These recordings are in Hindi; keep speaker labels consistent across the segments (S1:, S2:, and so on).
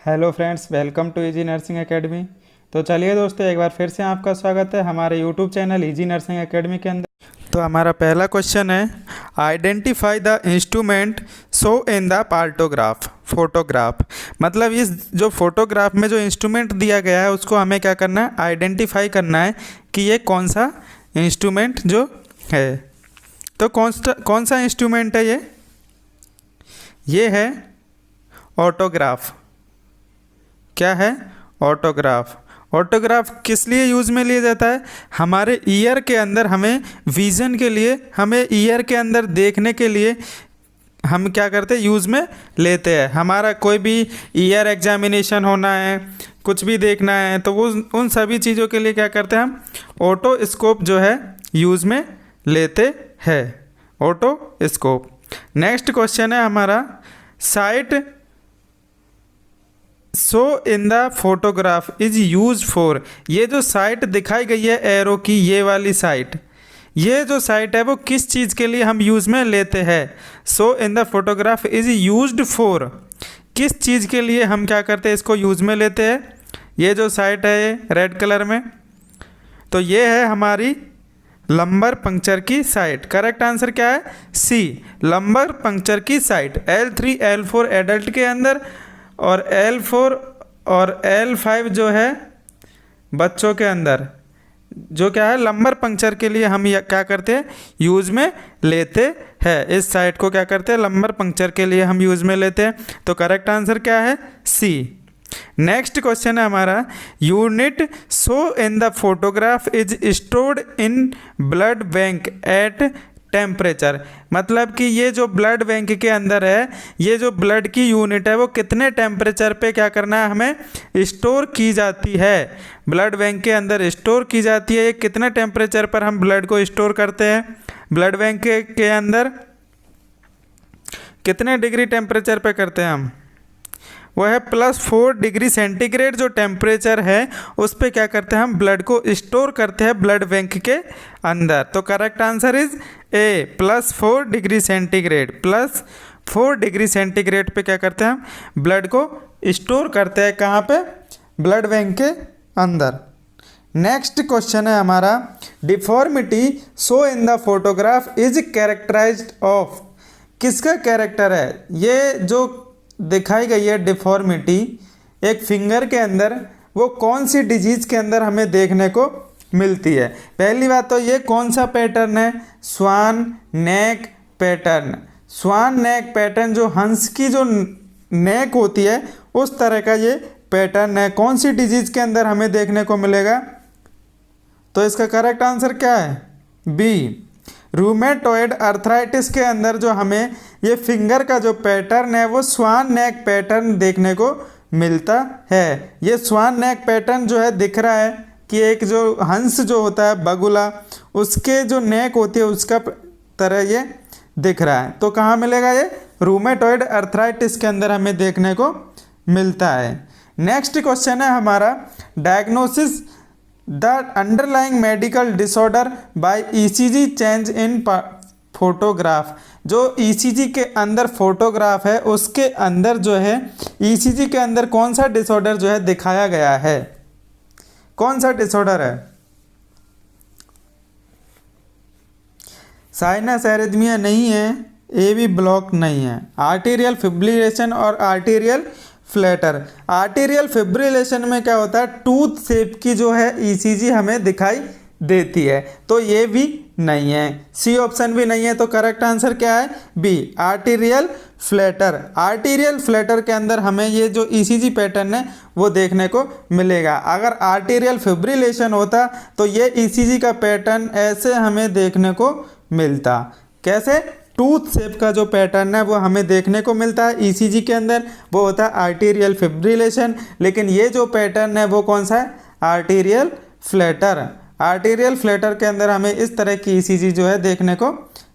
S1: Hello friends, welcome to easy nursing academy. तो चलिए दोस्तों, एक बार फिर से आपका स्वागत है हमारे YouTube channel easy nursing academy के अंदर। तो हमारा पहला क्वेश्चन है, identify the instrument show in the partograph. Photograph मतलब इस जो फोटोग्राफ में जो इंस्ट्रूमेंट दिया गया है उसको हमें क्या करना है, आइडेंटिफाई करना है कि ये कौन सा इंस्ट्रूमेंट जो है। तो कौन सा इंस्ट्रूमेंट है ये है ऑटोग्राफ। क्या है? ऑटोग्राफ। ऑटोग्राफ किस लिए यूज़ में लिया जाता है? हमारे ईयर के अंदर हमें विज़न के लिए, हमें ईयर के अंदर देखने के लिए हम क्या करते हैं, यूज़ में लेते हैं। हमारा कोई भी ईयर एग्जामिनेशन होना है, कुछ भी देखना है, तो वो उन सभी चीज़ों के लिए क्या करते हैं, हम ऑटोस्कोप जो है यूज़ में लेते हैं। ऑटोस्कोप। नेक्स्ट क्वेश्चन है हमारा, site so in the photograph is use for. ये जो साइट दिखाई गई है एरो की, ये वाली साइट, ये जो साइट है वो किस चीज़ के लिए हम यूज़ में लेते हैं? So in the photograph is used for, किस चीज़ के लिए हम क्या करते हैं, इसको यूज़ में लेते हैं? ये जो साइट है ये रेड कलर में, तो ये है हमारी लंबर पंक्चर की साइट। करेक्ट आंसर क्या है? सी, लंबर पंक्चर की साइट। L3 L4 एडल्ट के अंदर और L4 और L5 जो है बच्चों के अंदर, जो क्या है लंबर पंक्चर के लिए हम क्या करते हैं, यूज़ में लेते हैं। इस साइट को क्या करते हैं, लंबर पंक्चर के लिए हम यूज़ में लेते हैं। तो करेक्ट आंसर क्या है? सी। नेक्स्ट क्वेश्चन है हमारा, unit so in the photograph is stored in blood bank at temperature. मतलब कि ये जो ब्लड बैंक के अंदर है, ये जो ब्लड की यूनिट है वो कितने टेम्परेचर पे क्या करना है, हमें स्टोर की जाती है। ब्लड बैंक के अंदर स्टोर की जाती है, ये कितने टेम्परेचर पर हम ब्लड को स्टोर करते हैं? ब्लड बैंक के अंदर कितने डिग्री टेम्परेचर पे करते हैं हम? वो है +4 डिग्री सेंटीग्रेड जो टेम्परेचर है उस पर क्या करते हैं, हम ब्लड को स्टोर करते हैं ब्लड बैंक के अंदर। तो correct answer is a, +4 degree centigrade. +4 degree centigrade पे क्या करते हैं, हम ब्लड को स्टोर करते हैं। कहाँ पे? ब्लड बैंक के अंदर। नेक्स्ट क्वेश्चन है हमारा, deformity shown in the photograph is characterized of. किसका कैरेक्टर है? ये जो दिखाई गई है डिफॉर्मिटी एक फिंगर के अंदर, वो कौन सी डिजीज़ के अंदर हमें देखने को मिलती है? पहली बात तो ये कौन सा पैटर्न है? स्वान नेक पैटर्न। स्वान नेक पैटर्न, जो हंस की जो नेक होती है उस तरह का ये पैटर्न है। कौन सी डिजीज़ के अंदर हमें देखने को मिलेगा? तो इसका करेक्ट आंसर क्या है? बी, रूमेटॉइड अर्थराइटिस के अंदर जो हमें ये फिंगर का जो पैटर्न है वो स्वान नेक पैटर्न देखने को मिलता है। ये स्वान नेक पैटर्न जो है दिख रहा है कि एक जो हंस जो होता है बगुला, उसके जो नेक होती है उसका तरह ये दिख रहा है। तो कहाँ मिलेगा ये? रूमेटॉइड अर्थराइटिस के अंदर हमें देखने को मिलता है। नेक्स्ट क्वेश्चन है हमारा, diagnosis the underlying medical disorder by ECG change in photograph. जो ईसीजी के अंदर फोटोग्राफ है उसके अंदर जो है ईसीजी के अंदर कौन सा डिसऑर्डर जो है दिखाया गया है? कौन सा डिसऑर्डर है? साइनस एरिथमिया नहीं है, एवी ब्लॉक नहीं है, आर्टेरियल फिब्रिलेशन और आर्टेरियल फ्लैटर। आर्टेरियल फिब्रिलेशन में क्या होता है, टूथ शेप की जो है ईसीजी हमें दिखाई देती है, तो ये भी नहीं है। सी ऑप्शन भी नहीं है। तो करेक्ट आंसर क्या है? B, arterial flutter. Arterial flutter के अंदर हमें ये जो ईसीजी पैटर्न है वो देखने को मिलेगा। अगर आर्टेरियल फिब्रिलेशन होता तो ये ईसीजी का पैटर्न ऐसे हमें देखने को मिलता। कैसे? टूथ शेप का जो पैटर्न है वो हमें देखने को मिलता है ईसीजी के अंदर, वो होता है आर्टेरियल फिब्रिलेशन। लेकिन ये जो पैटर्न है वो कौन सा है? Arterial flutter. आर्टेरियल फ्लैटर के अंदर हमें इस तरह की ईसीजी जो है देखने को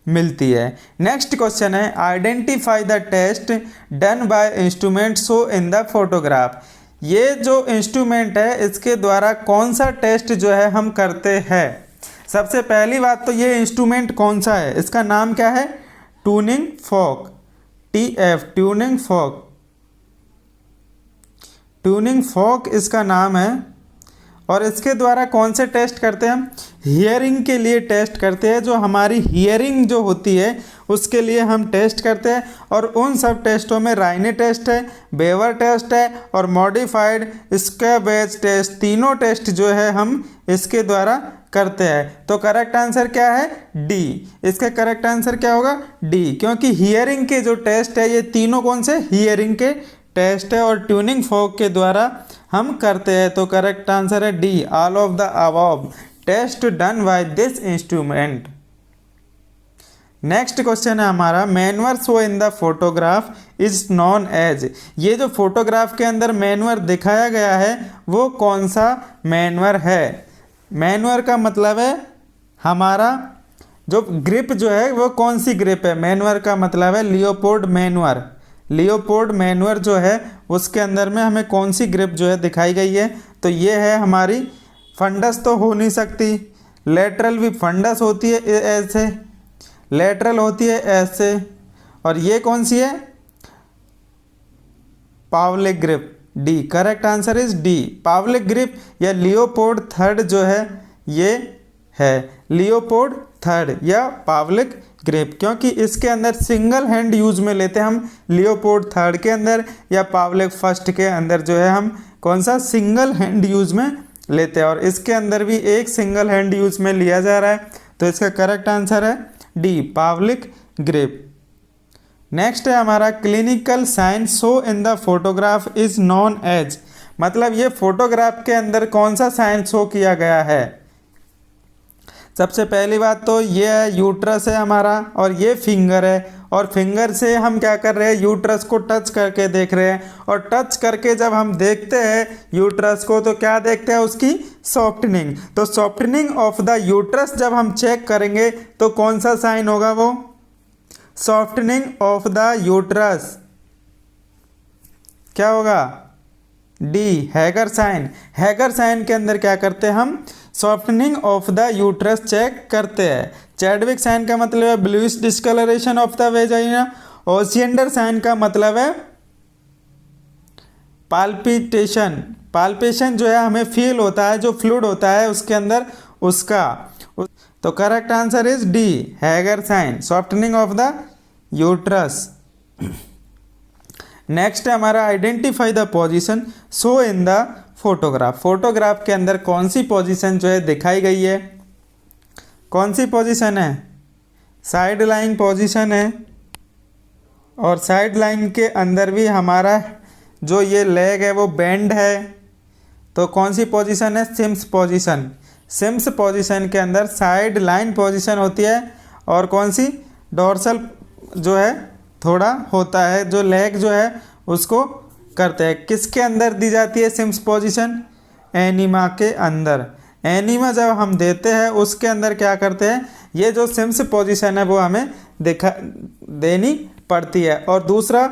S1: मिलती है। नेक्स्ट क्वेश्चन है, identify the test done by instrument shown in the photograph. ये जो इंस्ट्रूमेंट है इसके द्वारा कौन सा टेस्ट जो है हम करते हैं? सबसे पहली बात तो ये इंस्ट्रूमेंट कौन सा है, इसका नाम क्या है? Tuning fork, TF, tuning fork. Tuning fork इसका नाम है। और इसके द्वारा कौन से टेस्ट करते हैं हम? हियरिंग के लिए टेस्ट करते हैं, जो हमारी हियरिंग जो होती है उसके लिए हम टेस्ट करते हैं। और उन सब टेस्टों में राइने टेस्ट है, बेवर टेस्ट है और मॉडिफाइड स्क्वैबेज टेस्ट, तीनों टेस्ट जो है हम इसके द्वारा करते हैं। तो करेक्ट आंसर क्या है? डी। इसका करेक्ट आंसर क्या होगा? डी, क्योंकि हियरिंग के जो टेस्ट है ये तीनों कौन से? हियरिंग के टेस्ट है और ट्यूनिंग फॉर्क के द्वारा हम करते हैं। तो करेक्ट आंसर है D, all of the above test done by this instrument. Next question है हमारा, manoeuvre show in the photograph is known as. ये जो फोटोग्राफ के अंदर मैनवर दिखाया गया है वो कौन सा मैनवर है? मैनवर का मतलब है हमारा जो ग्रिप जो है वो कौन सी ग्रिप है? मैनवर का मतलब है लियोपोल्ड मैनवर। लियोपोल्ड मैनवर जो है उसके अंदर में हमें कौन सी ग्रिप जो है दिखाई गई है? तो ये है हमारी, फंडस तो हो नहीं सकती, लेटरल भी फंडस होती है ऐसे, लेटरल होती है ऐसे, और ये कौन सी है? Pawlik grip. D, correct answer is D, Pawlik grip या लियोपोल्ड थर्ड जो है ये है लियोपोल्ड थर्ड या पावलिक ग्रिप, क्योंकि इसके अंदर सिंगल हैंड यूज में लेते हैं हम लियोपोल्ड थर्ड के अंदर, या पावलिक फर्स्ट के अंदर जो है हम कौन सा? सिंगल हैंड यूज में लेते हैं। और इसके अंदर भी एक सिंगल हैंड यूज में लिया जा रहा है, तो इसका करेक्ट आंसर है डी, पावलिक ग्रिप। नेक्स्ट है हमारा, clinical sign show in the photograph is known as. मतलब ये फोटोग्राफ के अंदर कौन सा साइन शो किया गया है? सबसे पहली बात तो ये है यूट्रस है हमारा, और ये फिंगर है, और फिंगर से हम क्या कर रहे हैं? यूट्रस को टच करके देख रहे हैं। और टच करके जब हम देखते हैं यूट्रस को तो क्या देखते हैं? उसकी सॉफ्टनिंग। तो सॉफ्टनिंग ऑफ द यूट्रस जब हम चेक करेंगे तो कौन सा साइन होगा? वो सॉफ्टनिंग ऑफ द यूट्रस क्या होगा? D, Hegar sign. Hegar sign के अंदर क्या करते हैं हम? Softening of the uterus check करते हैं। चैडविक साइन का मतलब है bluish discoloration of the vagina. Osiander sign का मतलब है पाल्पिटेशन। पाल्पेशन जो है हमें फील होता है, जो फ्लूइड होता है उसके अंदर उसका। तो correct answer is D, Hegar sign, softening of the uterus. Next है हमारा, identify the position show in the photograph. Photograph के अंदर कौन सी पोजीशन जो है दिखाई गई है? कौन सी पोजीशन है? साइड लाइन पोजीशन है, और साइड लाइन के अंदर भी हमारा जो ये लेग है वो बेंड है। तो कौन सी पोजीशन है? Sims position. सिम्स पोजीशन के अंदर साइड लाइन पोजीशन होती है, और कौन सी? डोर्सल जो है थोड़ा होता है, जो लेग जो है उसको करते हैं। किसके अंदर दी जाती है सिम्स पोजीशन? एनीमा के अंदर। एनीमा जब हम देते हैं उसके अंदर क्या करते हैं? ये जो सिम्स पोजीशन है वो हमें देनी पड़ती है। और दूसरा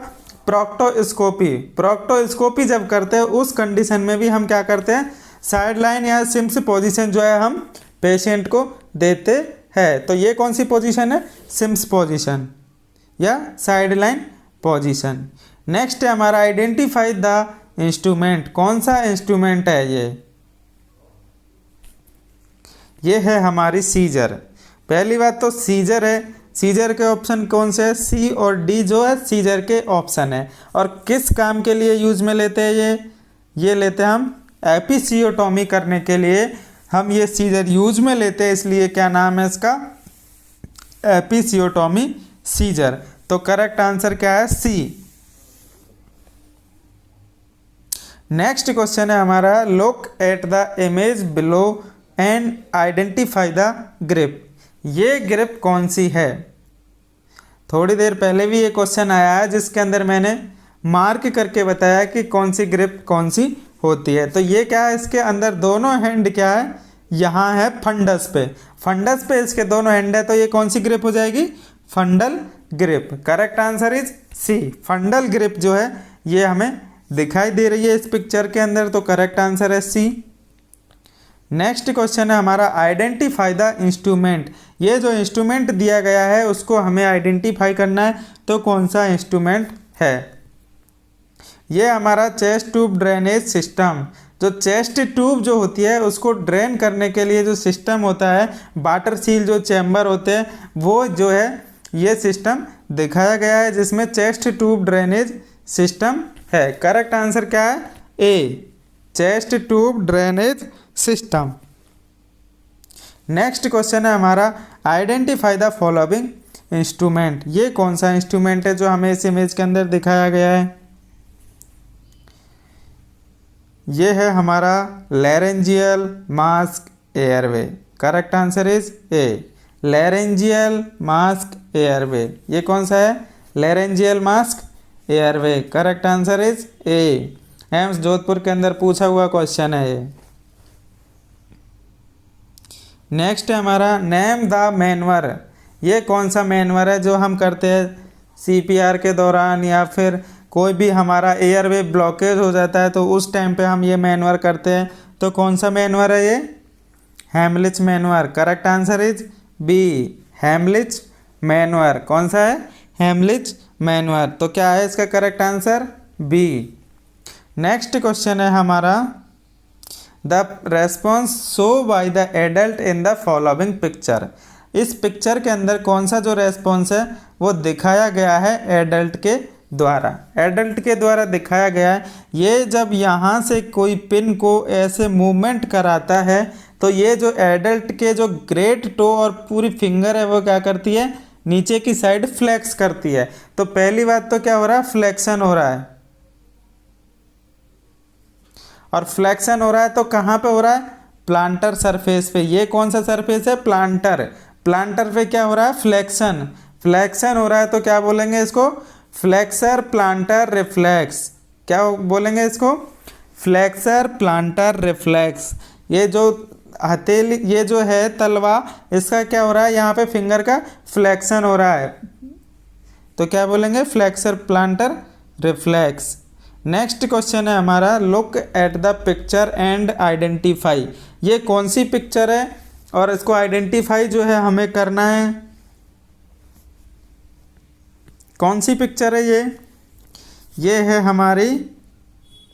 S1: प्रोक्टोस्कोपी। प्रोक्टोस्कोपी जब करते हैं उस कंडीशन में भी हम क्या करते हैं? साइड लाइन या सिम्स पोजीशन जो है हम पेशेंट को देते हैं। तो ये कौन सी पोजीशन है? सिम्स पोजीशन या साइड लाइन पोजीशन। नेक्स्ट है हमारा, आइडेंटिफाई द इंस्ट्रूमेंट। कौन सा इंस्ट्रूमेंट है ये है हमारी सीजर। पहली बात तो सीजर है। सीजर के ऑप्शन कौन से है? सी और डी जो है सीजर के ऑप्शन है। और किस काम के लिए यूज में लेते हैं ये लेते हैं हम एपिसियोटोमी करने के लिए हम ये सीजर यूज में लेते हैं, इसलिए क्या नाम है इसका? Episiotomy scissor. तो करेक्ट आंसर क्या है? सी। नेक्स्ट क्वेश्चन है हमारा, look at the image below and identify the grip. ये ग्रिप कौन सी है? थोड़ी देर पहले भी ये क्वेश्चन आया है जिसके अंदर मैंने मार्क करके बताया कि कौन सी ग्रिप कौन सी होती है। तो ये क्या है? इसके अंदर दोनों हैंड क्या है? यहाँ है फंडस पे। फंडस पे इसके दोनों हैंड है, तो ये कौन सी ग्रिप हो जाएगी? Fundal grip. Correct answer is C, fundal grip जो है ये हमें दिखाई दे रही है इस पिक्चर के अंदर। तो करेक्ट आंसर है सी। नेक्स्ट क्वेश्चन है हमारा, आइडेंटिफाई द इंस्ट्रूमेंट। ये जो इंस्ट्रूमेंट दिया गया है उसको हमें आइडेंटिफाई करना है, तो कौन सा इंस्ट्रूमेंट है? ये हमारा चेस्ट ट्यूब ड्रेनेज सिस्टम, जो चेस्ट ट्यूब जो होती है उसको ड्रेन करने के लिए जो सिस्टम होता है, वाटर सील जो चैम्बर होते हैं, वो जो है ये सिस्टम दिखाया गया है जिसमें चेस्ट ट्यूब ड्रेनेज सिस्टम है। करेक्ट आंसर क्या है? A, chest tube drainage system. Next question है हमारा, आइडेंटिफाई द फॉलोइंग इंस्ट्रूमेंट। ये कौन सा इंस्ट्रूमेंट है जो हमें इस इमेज के अंदर दिखाया गया है? ये है हमारा laryngeal mask airway. Correct answer is a, laryngeal mask airway. ये कौन सा है? Laryngeal mask airway. Correct answer is a, AIIMS Jodhpur के अंदर पूछा हुआ क्वेश्चन है ये। नेक्स्ट है हमारा, नेम द मैनवर। ये कौन सा मैनवर है जो हम करते हैं सीपीआर के दौरान, या फिर कोई भी हमारा एयरवे ब्लॉकेज हो जाता है तो उस टाइम पे हम ये मैनवर करते हैं। तो कौन सा मैनवर है ये? Heimlich manoeuvre. Correct answer is B, Heimlich manoeuvre. कौन सा है? Heimlich manoeuvre. तो क्या है इसका correct answer? B. Next question है हमारा, the response show by the adult in the following picture. इस पिक्चर के अंदर कौन सा जो रेस्पॉन्स है वो दिखाया गया है एडल्ट के द्वारा। एडल्ट के द्वारा दिखाया गया है। ये जब यहाँ से कोई पिन को ऐसे मूवमेंट कराता है तो ये जो एडल्ट के जो ग्रेट टो और पूरी फिंगर है वो क्या करती है? नीचे की साइड फ्लेक्स करती है। तो पहली बात तो क्या हो रहा है? फ्लेक्शन हो रहा है। और फ्लेक्शन हो रहा है तो कहाँ पे हो रहा है? प्लांटर सरफेस पे। ये कौन सा सरफेस है? प्लांटर। प्लांटर पे क्या हो रहा है? फ्लेक्शन। फ्लेक्शन हो रहा है तो क्या बोलेंगे इसको? Flexor plantar reflex. क्या बोलेंगे इसको? Flexor plantar reflex. ये जो हथेली, ये जो है तलवा, इसका क्या हो रहा है? यहाँ पे फिंगर का फ्लेक्शन हो रहा है तो क्या बोलेंगे? Flexor plantar reflex. Next question है हमारा, look at the picture and identify. ये कौन सी पिक्चर है और इसको आइडेंटिफाई जो है हमें करना है। कौन सी पिक्चर है ये है हमारी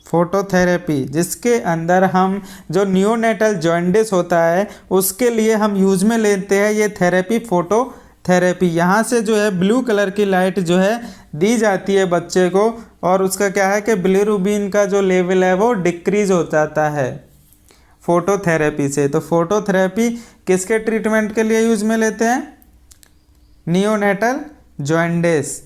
S1: फोटोथेरेपी, जिसके अंदर हम जो नियोनेटल जॉन्डिस होता है उसके लिए हम यूज में लेते हैं ये थेरेपी, फोटोथेरेपी। यहाँ से जो है ब्लू कलर की लाइट जो है दी जाती है बच्चे को, और उसका क्या है कि बिलिरुबिन का जो लेवल है वो डिक्रीज हो जाता है फोटोथेरेपी से। तो फोटोथेरेपी किसके ट्रीटमेंट के लिए यूज में लेते हैं? Neonatal jaundice.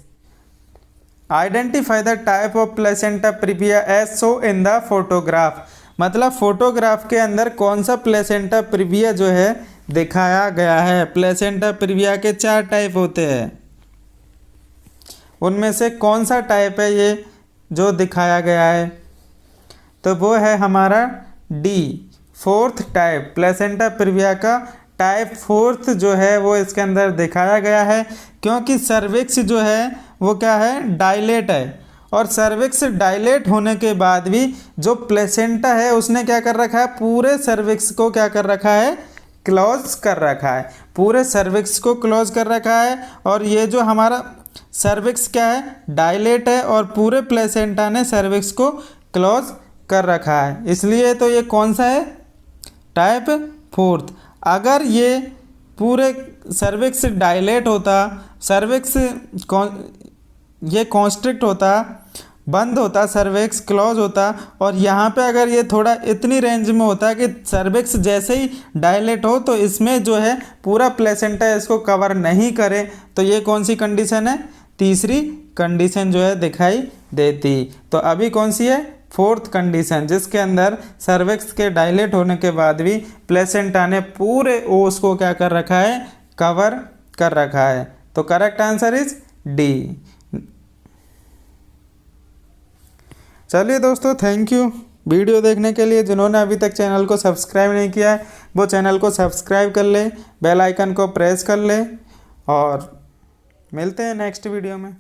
S1: Identify the type of placenta previa as show in the photograph. मतलब फोटोग्राफ के अंदर कौन सा प्लेसेंटा प्रीविया जो है दिखाया गया है। प्लेसेंटा प्रीविया के 4 टाइप होते हैं, उनमें से कौन सा टाइप है ये जो दिखाया गया है? तो वो है हमारा D, 4th type. Placenta previa का टाइप 4th जो है वो इसके अंदर दिखाया गया है, क्योंकि सर्विक्स जो है वो क्या है? डायलेट है। और सर्विक्स डायलेट होने के बाद भी जो प्लेसेंटा है उसने क्या कर रखा है? पूरे सर्विक्स को क्या कर रखा है? क्लोज कर रखा है। पूरे सर्विक्स को क्लोज कर रखा है। और ये जो हमारा सर्विक्स क्या है? डायलेट है, और पूरे प्लेसेंटा ने सर्विक्स को क्लोज कर रखा है। इसलिए तो ये कौन सा है? Type 4th। अगर ये पूरे सर्विक्स डायलेट होता, सर्विक्स ये कॉन्स्ट्रिक्ट होता, बंद होता, सर्विक्स क्लोज होता, और यहाँ पे अगर ये थोड़ा इतनी रेंज में होता कि सर्विक्स जैसे ही डायलेट हो तो इसमें जो है पूरा प्लेसेंटा इसको कवर नहीं करे, तो ये कौन सी कंडीशन है? तीसरी कंडीशन जो है दिखाई देती। तो अभी कौन सी है? 4th कंडीशन, जिसके अंदर सर्विक्स के डायलेट होने के बाद भी प्लेसेंटा ने पूरे ओस को क्या कर रखा है? कवर कर रखा है। तो करेक्ट आंसर इज डी। चलिए दोस्तों, थैंक यू वीडियो देखने के लिए। जिन्होंने अभी तक चैनल को सब्सक्राइब नहीं किया है वो चैनल को सब्सक्राइब कर ले, बेल आइकन को प्रेस कर ले, और मिलते हैं नेक्स्ट वीडियो में।